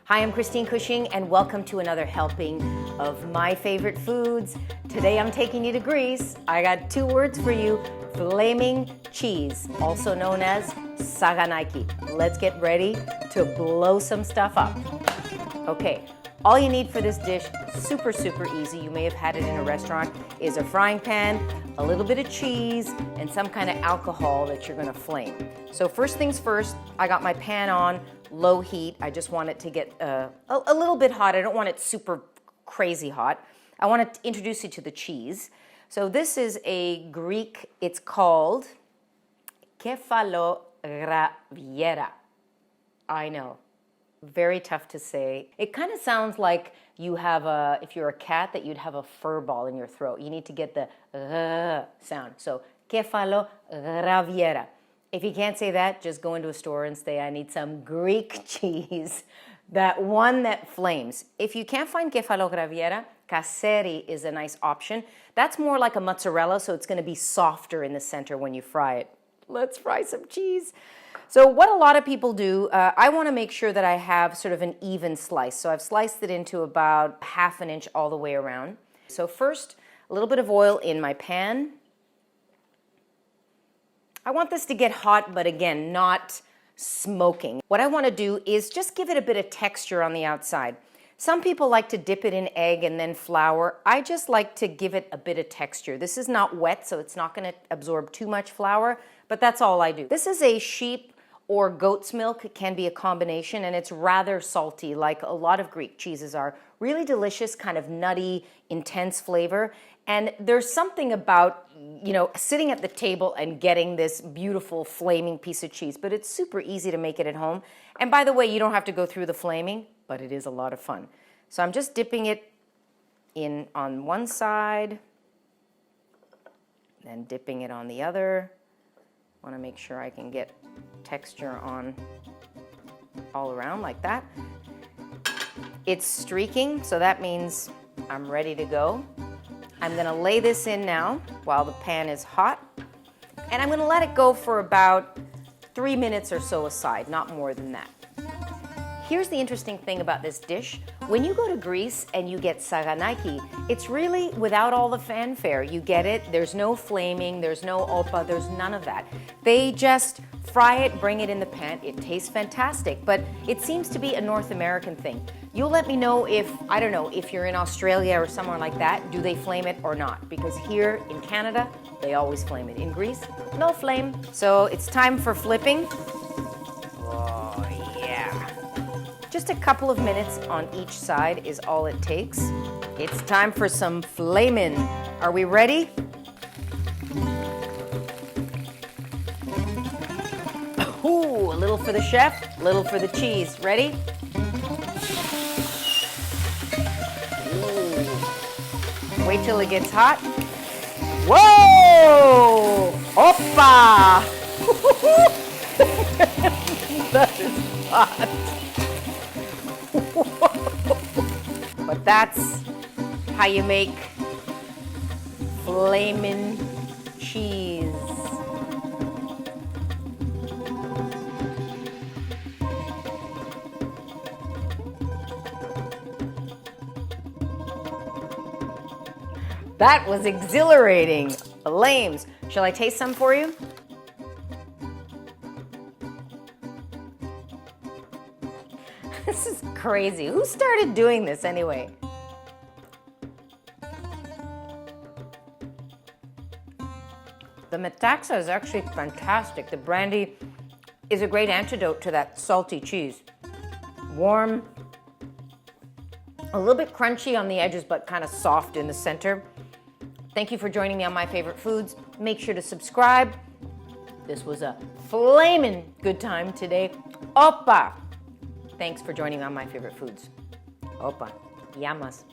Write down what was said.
Hi, I'm Christine Cushing, and welcome to another helping of my favorite foods. Today I'm taking you to Greece. I got two words for you: flaming cheese, also known as Saganaki. Let's get ready to blow some stuff up. Okay, all you need for this dish, super easy, you may have had it in a restaurant, is a frying pan, a little bit of cheese, and some kind of alcohol that you're gonna flame. So first things first, I got my pan on low heat. I just want it to get a little bit hot. I don't want it super crazy hot. I want to introduce you to the cheese. So this is a Greek, it's called Kefalograviera. I know, very tough to say. It kind of sounds like you have if you're a cat, that you'd have a fur ball in your throat. You need to get the sound. So Kefalograviera. If you can't say that, just go into a store and say, I need some Greek cheese, that one that flames. If you can't find Kefalograviera, Kasseri is a nice option. That's more like a mozzarella, so it's going to be softer in the center when you fry it. Let's fry some cheese. So what a lot of people do, I want to make sure that I have sort of an even slice. So I've sliced it into about 1/2 inch all the way around. So first, a little bit of oil in my pan. I want this to get hot, but again, not smoking. What I want to do is just give it a bit of texture on the outside. Some people like to dip it in egg and then flour. I just like to give it a bit of texture. This is not wet, so it's not going to absorb too much flour, but that's all I do. This is a sheep or goat's milk. It can be a combination, and it's rather salty, like a lot of Greek cheeses are. Really delicious, kind of nutty, intense flavor. And there's something about, sitting at the table and getting this beautiful flaming piece of cheese, but it's super easy to make it at home. And by the way, you don't have to go through the flaming, but it is a lot of fun. So I'm just dipping it in on one side, then dipping it on the other. I want to make sure I can get texture on all around like that. It's streaking, so that means I'm ready to go. I'm going to lay this in now while the pan is hot, and I'm going to let it go for about 3 minutes or so aside, not more than that. Here's the interesting thing about this dish. When you go to Greece and you get Saganaki, it's really without all the fanfare. You get it, there's no flaming, there's no OPA, there's none of that. They just fry it, bring it in the pan. It tastes fantastic, but it seems to be a North American thing. You'll let me know if you're in Australia or somewhere like that, do they flame it or not? Because here in Canada, they always flame it. In Greece, no flame. So it's time for flipping. Oh, yeah. Just a couple of minutes on each side is all it takes. It's time for some flamin'. Are we ready? Ooh, a little for the chef, a little for the cheese. Ready? Ooh. Wait till it gets hot. Whoa! Oppa! That is hot. But that's how you make flamin' cheese. That was exhilarating. Flames. Shall I taste some for you? This is crazy. Who started doing this anyway? The metaxa is actually fantastic. The brandy is a great antidote to that salty cheese. Warm, a little bit crunchy on the edges, but kind of soft in the center. Thank you for joining me on My Favorite Foods. Make sure to subscribe. This was a flamin' good time today. Opa! Thanks for joining me on My Favorite Foods. Opa. Yamas.